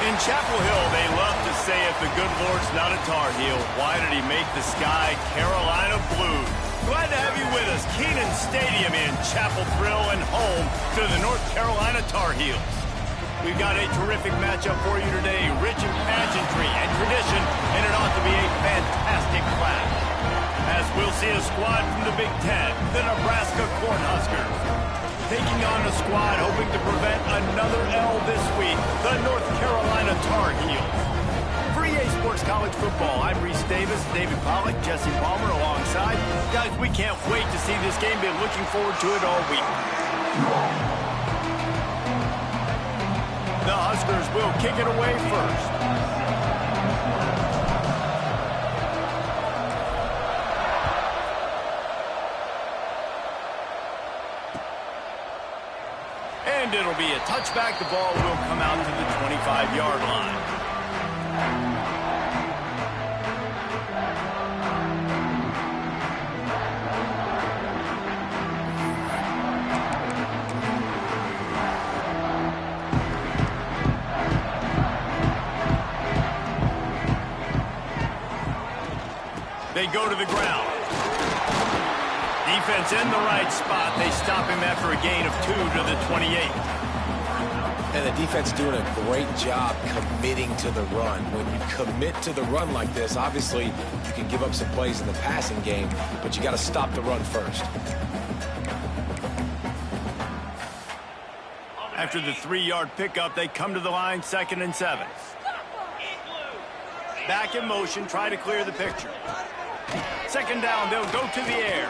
In Chapel Hill, they love to say if the good Lord's not a Tar Heel, why did he make the sky Carolina blue? Glad to have you with us. Kenan Stadium in Chapel Thrill and home to the North Carolina Tar Heels. We've got a terrific matchup for you today. Rich in pageantry and tradition, and it ought to be a fantastic clash. As we'll see a squad from the Big Ten, the Nebraska Cornhuskers. Taking on a squad hoping to prevent another L this week, the North Carolina Tar Heels. For EA Sports College Football, I'm Reese Davis, David Pollack, Jesse Palmer alongside. Guys, we can't wait to see this game. Been looking forward to it all week. The Huskers will kick it away first. And it'll be a touchback. The ball will come out to the 25-yard line. They go to the ground. Defense in the right spot. They stop him after a gain of 2 to the 28. And the defense doing a great job committing to the run. When you commit to the run like this, obviously you can give up some plays in the passing game, but you got to stop the run first. After the 3-yard pickup, they come to the line, 2nd and 7. Back in motion, try to clear the picture. 2nd down, they'll go to the air.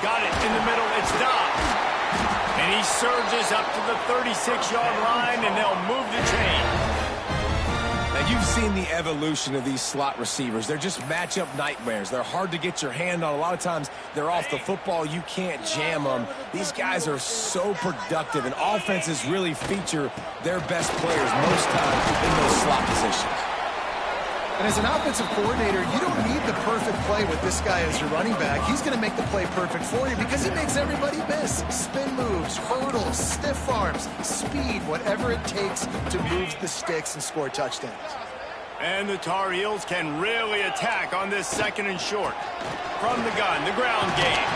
Got it in the middle, it's Dobbs. And he surges up to the 36-yard line, and they'll move the chain. Now, you've seen the evolution of these slot receivers. They're just matchup nightmares. They're hard to get your hand on. A lot of times, they're off the football. You can't jam them. These guys are so productive, and offenses really feature their best players most times in those slot positions. And as an offensive coordinator, you don't need the perfect play with this guy as your running back. He's going to make the play perfect for you because he makes everybody miss. Spin moves, hurdles, stiff arms, speed, whatever it takes to move the sticks and score touchdowns. And the Tar Heels can really attack on this 2nd and short. From the gun, the ground game.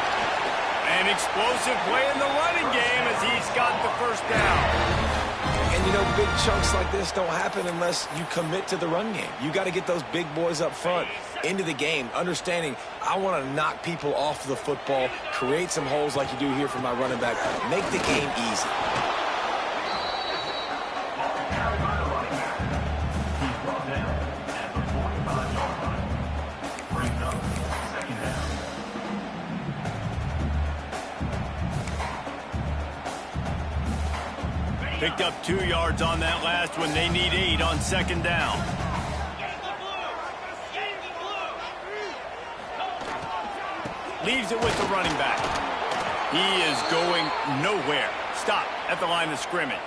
An explosive play in the running game as he's got the 1st down. And, you know, big chunks like this don't happen unless you commit to the run game. You got to get those big boys up front into the game, understanding I want to knock people off the football, create some holes like you do here for my running back, make the game easy. Picked up 2 yards on that last one. They need 8 on 2nd down. Leaves it with the running back. He is going nowhere. Stop at the line of scrimmage.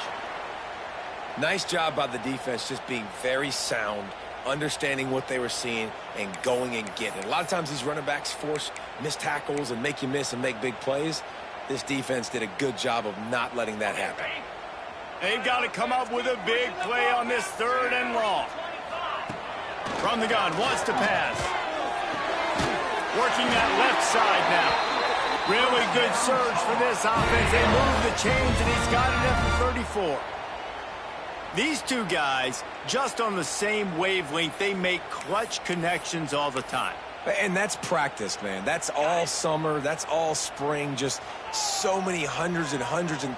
Nice job by the defense, just being very sound, understanding what they were seeing, and going and getting it. A lot of times these running backs force missed tackles and make you miss and make big plays. This defense did a good job of not letting that happen. They've got to come up with a big play on this 3rd and long. From the gun, wants to pass. Working that left side now. Really good surge for this offense. They move the chains, and he's got it at the 34. These two guys, just on the same wavelength, they make clutch connections all the time. And that's practice, man. That's all summer. That's all spring. Just so many hundreds and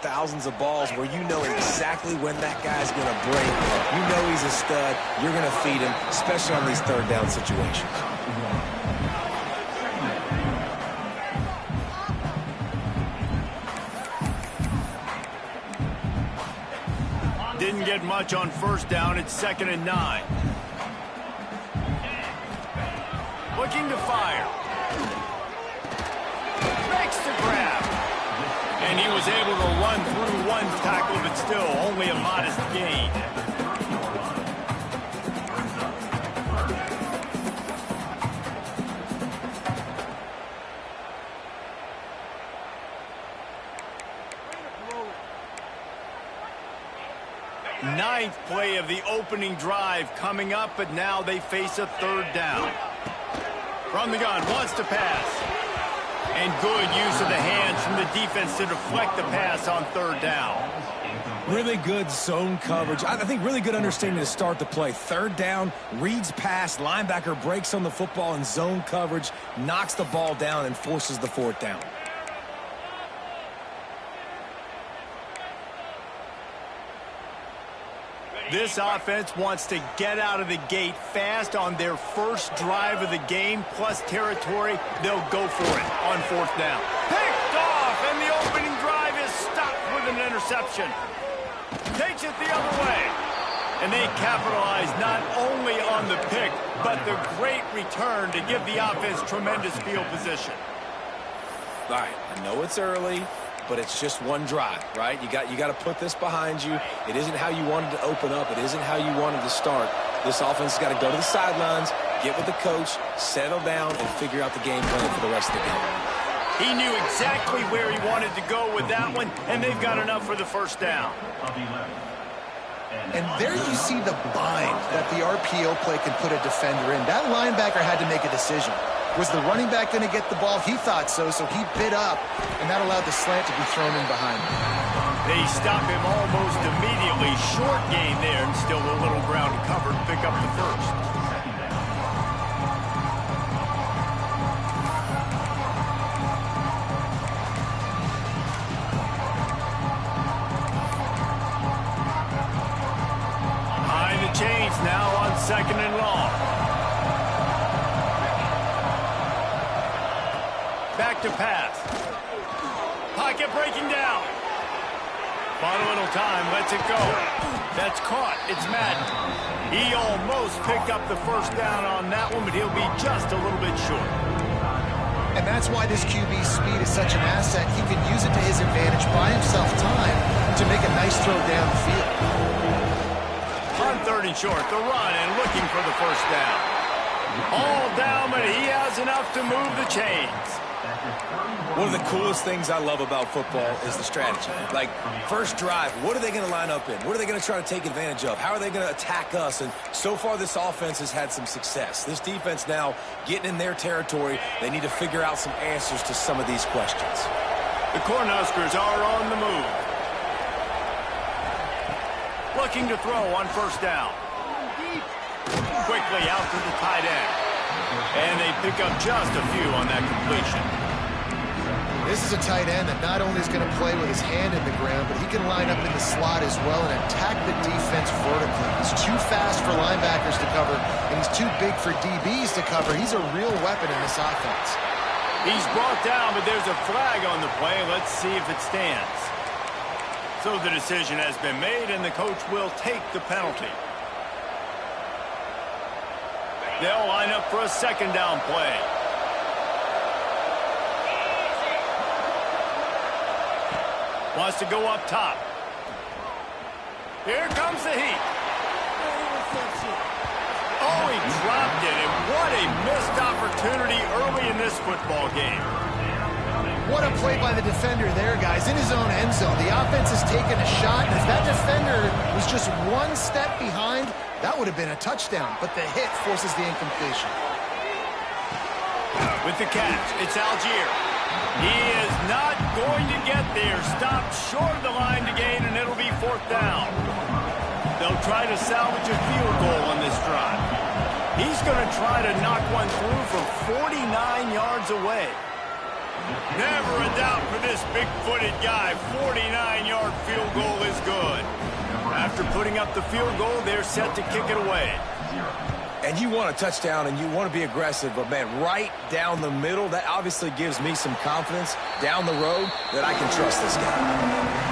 thousands of balls where you know exactly when that guy's going to break. You know he's a stud. You're going to feed him, especially on these 3rd down situations. Didn't get much on 1st down. It's 2nd and 9. Looking to fire. Makes the grab. And he was able to run through 1 tackle, but still only a modest gain. Ninth play of the opening drive coming up, but now they face a third down. From the gun, wants to pass. And good use of the hands from the defense to deflect the pass on third down. Really good zone coverage. I think really good understanding to start the play. Third down, reads pass, linebacker breaks on the football in zone coverage, knocks the ball down and forces the fourth down. This offense wants to get out of the gate fast on their first drive of the game, plus territory. They'll go for it on fourth down. Picked off, and the opening drive is stopped with an interception. Takes it the other way. And they capitalize not only on the pick, but the great return to give the offense tremendous field position. All right, I know it's early, but it's just one drive, right? You got to put this behind you. It isn't how you wanted to open up. It isn't how you wanted to start. This offense has got to go to the sidelines, get with the coach, settle down, and figure out the game plan for the rest of the game. He knew exactly where he wanted to go with that one, and they've got enough for the first down. And there you see the bind that the RPO play can put a defender in. That linebacker had to make a decision. Was the running back going to get the ball? He thought so, so he bit up, and that allowed the slant to be thrown in behind him. They stop him almost immediately. Short gain there, and still a little ground to cover to pick up the first. Behind the chains now on second and long. Back to pass. Pocket breaking down. Bought a little time, lets it go. That's caught. It's Madden. He almost picked up the first down on that one, but he'll be just a little bit short. And that's why this QB's speed is such an asset. He can use it to his advantage, buy himself time to make a nice throw down the field. On third and short, the run and looking for the first down. All down, but he has enough to move the chains. One of the coolest things I love about football is the strategy. Like, first drive, what are they going to line up in? What are they going to try to take advantage of? How are they going to attack us? And so far, this offense has had some success. This defense now getting in their territory. They need to figure out some answers to some of these questions. The Cornhuskers are on the move. Looking to throw on first down. Quickly out to the tight end. And they pick up just a few on that completion. This is a tight end that not only is going to play with his hand in the ground, but he can line up in the slot as well and attack the defense vertically. He's too fast for linebackers to cover, and he's too big for DBs to cover. He's a real weapon in this offense. He's brought down, but there's a flag on the play. Let's see if it stands. So the decision has been made, and the coach will take the penalty. They'll line up for a second down play. Wants to go up top. Here comes the heat. Oh, he dropped it, and what a missed opportunity early in this football game. What a play by the defender there, guys, in his own end zone. The offense has taken a shot, and if that defender was just one step behind, that would have been a touchdown, but the hit forces the incompletion. With the catch, it's Algier. He is not going to get there. Stopped short of the line to gain, and it'll be fourth down. They'll try to salvage a field goal on this drive. He's going to try to knock one through from 49 yards away. Never a doubt for this big-footed guy. 49-yard field goal is good. After putting up the field goal, they're set to kick it away. And you want a touchdown and you want to be aggressive, but man, right down the middle, that obviously gives me some confidence down the road that I can trust this guy.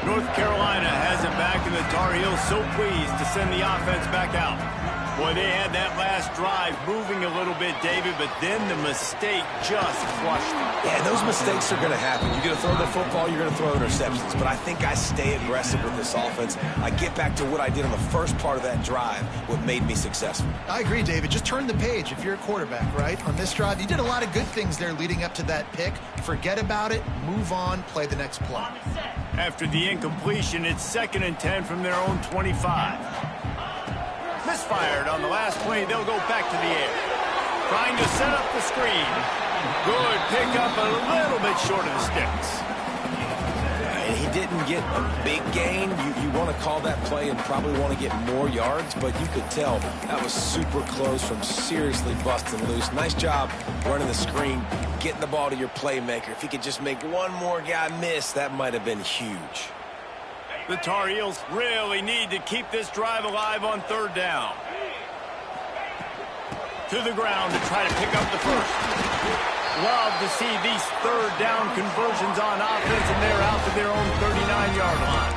North Carolina has it back, and the Tar Heels so pleased to send the offense back out. Boy, they had that last drive moving a little bit, David, but then the mistake just crushed them. Yeah, those mistakes are going to happen. You're going to throw the football, you're going to throw interceptions. But I think I stay aggressive with this offense. I get back to what I did on the first part of that drive, what made me successful. I agree, David. Just turn the page if you're a quarterback, right? On this drive, you did a lot of good things there leading up to that pick. Forget about it, move on, play the next play. After the incompletion, it's 2nd and 10 from their own 25. Misfired on the last play. They'll go back to the air. Trying to set up the screen. Good pick up, a little bit short of the sticks. He didn't get a big gain. You want to call that play and probably want to get more yards, but you could tell that was super close from seriously busting loose. Nice job running the screen, getting the ball to your playmaker. If he could just make one more guy miss, that might have been huge. The Tar Heels really need to keep this drive alive on 3rd down. To the ground to try to pick up the first. Love to see these 3rd down conversions on offense, and they're out to their own 39-yard line.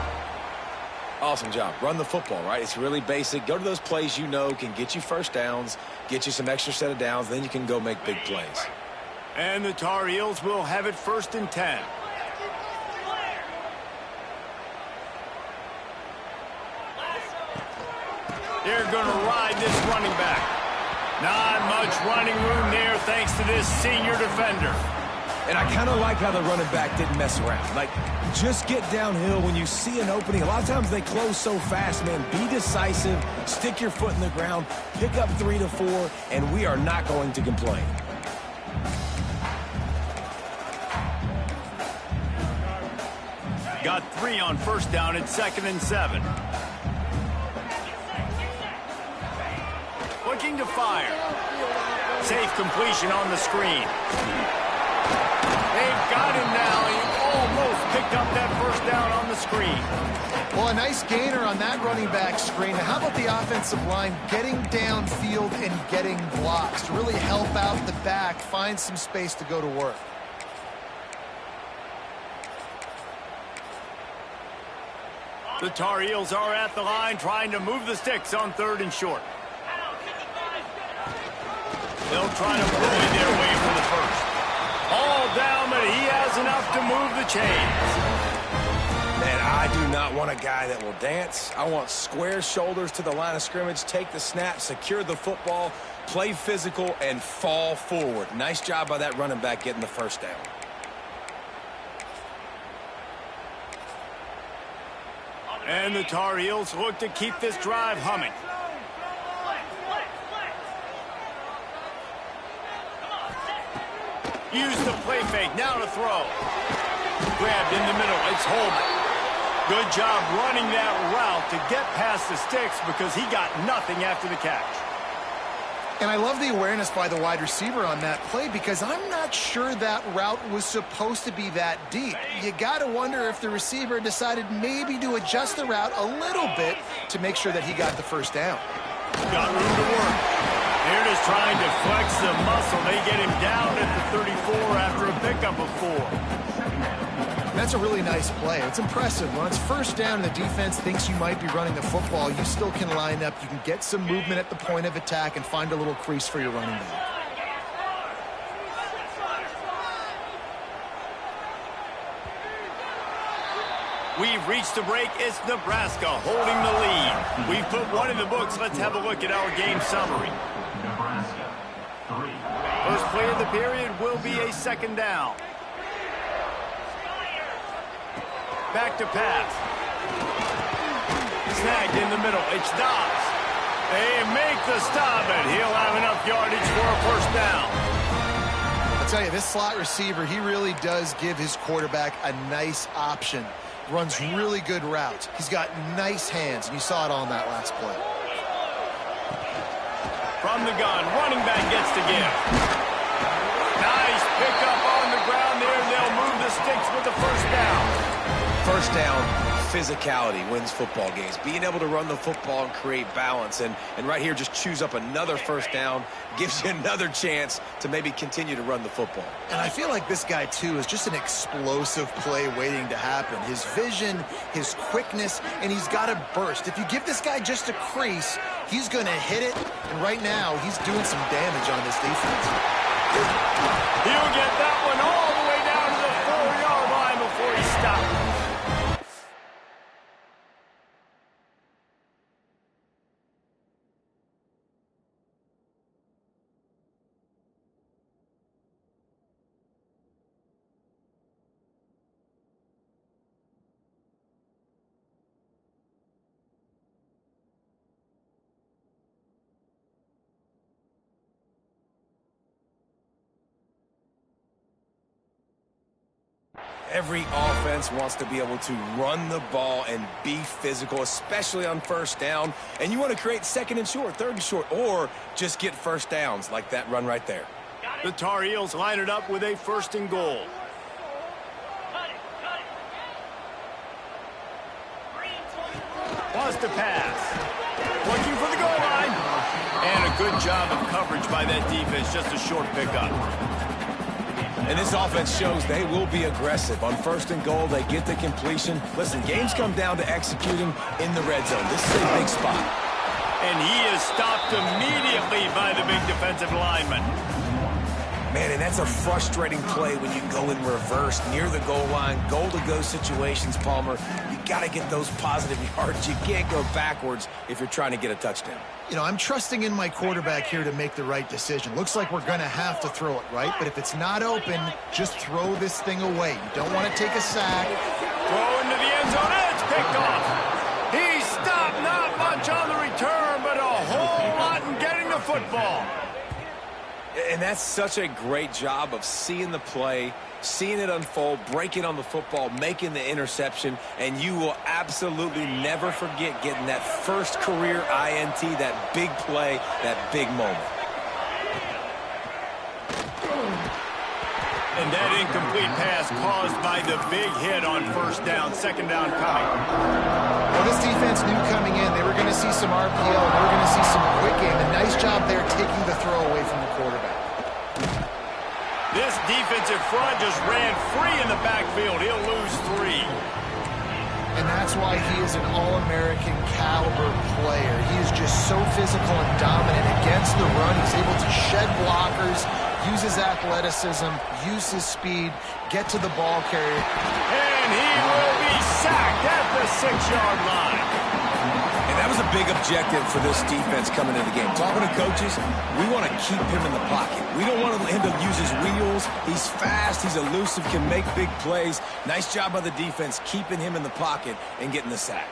Awesome job. Run the football, right? It's really basic. Go to those plays you know can get you first downs, get you some extra set of downs, then you can go make big plays. And the Tar Heels will have it 1st and 10. They're going to ride this running back. Not much running room there thanks to this senior defender. And I kind of like how the running back didn't mess around. Like, just get downhill when you see an opening. A lot of times they close so fast, man. Be decisive, stick your foot in the ground, pick up 3 to 4, and we are not going to complain. Got 3 on 1st down at 2nd and 7. Looking to fire. Safe completion on the screen. They've got him now. He almost picked up that 1st down on the screen. Well, a nice gainer on that running back screen. How about the offensive line getting downfield and getting blocks to really help out the back, find some space to go to work? The Tar Heels are at the line trying to move the sticks on 3rd and short. They'll try to bully their way for the first. All down, but he has enough to move the chains. Man, I do not want a guy that will dance. I want square shoulders to the line of scrimmage, take the snap, secure the football, play physical, and fall forward. Nice job by that running back getting the 1st down. And the Tar Heels look to keep this drive humming. Use the play fake, now to throw. Grabbed in the middle, it's Holman. Good job running that route to get past the sticks because he got nothing after the catch. And I love the awareness by the wide receiver on that play because I'm not sure that route was supposed to be that deep. You got to wonder if the receiver decided maybe to adjust the route a little bit to make sure that he got the 1st down. Got room to work. They're just trying to flex the muscle. They get him down at the 34 after a pickup of 4. That's a really nice play. It's impressive. When it's 1st down and the defense thinks you might be running the football, you still can line up. You can get some movement at the point of attack and find a little crease for your running back. We've reached the break. It's Nebraska holding the lead. We've put one in the books. Let's have a look at our game summary. First play of the period will be a 2nd down. Back to pass. Snagged in the middle. It's Dobbs. They make the stop, and he'll have enough yardage for a 1st down. I'll tell you, this slot receiver, he really does give his quarterback a nice option. Runs really good routes. He's got nice hands, and you saw it on that last play. From the gun, running back gets to give. Nice pickup on the ground there. They'll move the sticks with the 1st down. First down, physicality wins football games. Being able to run the football and create balance. And right here, just choose up another first down, gives you another chance to maybe continue to run the football. And I feel like this guy, too, is just an explosive play waiting to happen. His vision, his quickness, and he's got a burst. If you give this guy just a crease, he's going to hit it. And right now, he's doing some damage on this defense. He'll get that one all the way down to the 4-yard line before he stops. Every offense wants to be able to run the ball and be physical, especially on first down. And you want to create second and short, third and short, or just get first downs like that run right there. The Tar Heels line it up with a 1st and goal. Wants to pass. Looking for the goal line. And a good job of coverage by that defense. Just a short pickup. And this offense shows they will be aggressive. On 1st and goal, they get the completion. Listen, games come down to executing in the red zone. This is a big spot. And he is stopped immediately by the big defensive lineman. Man, and that's a frustrating play when you go in reverse near the goal line, goal-to-go situations, Palmer. You got to get those positive yards. You can't go backwards if you're trying to get a touchdown. You know, I'm trusting in my quarterback here to make the right decision. Looks like we're going to have to throw it, right? But if it's not open, just throw this thing away. You don't want to take a sack. Throw into the end zone, and it's picked off. He stopped, not much on the return, but a whole lot in getting the football. And that's such a great job of seeing the play, seeing it unfold, breaking on the football, making the interception, and you will absolutely never forget getting that first career INT, that big play, that big moment. And that incomplete pass caused by the big hit on 1st down, 2nd down coming. Well, this defense knew coming in they were going to see some RPO, and they were going to see some quick game. A nice job there taking the throw away from the quarterback. This defensive front just ran free in the backfield. He'll lose 3. And that's why he is an All-American caliber player. He is just so physical and dominant against the run. He's able to shed blockers, use his athleticism, use his speed, get to the ball carrier. And he will be sacked at the 6-yard line. And that was a big objective for this defense coming into the game. Talking to coaches, we want to keep him in the pocket. We don't want him to use his wheels. He's fast, he's elusive, can make big plays. Nice job by the defense keeping him in the pocket and getting the sack.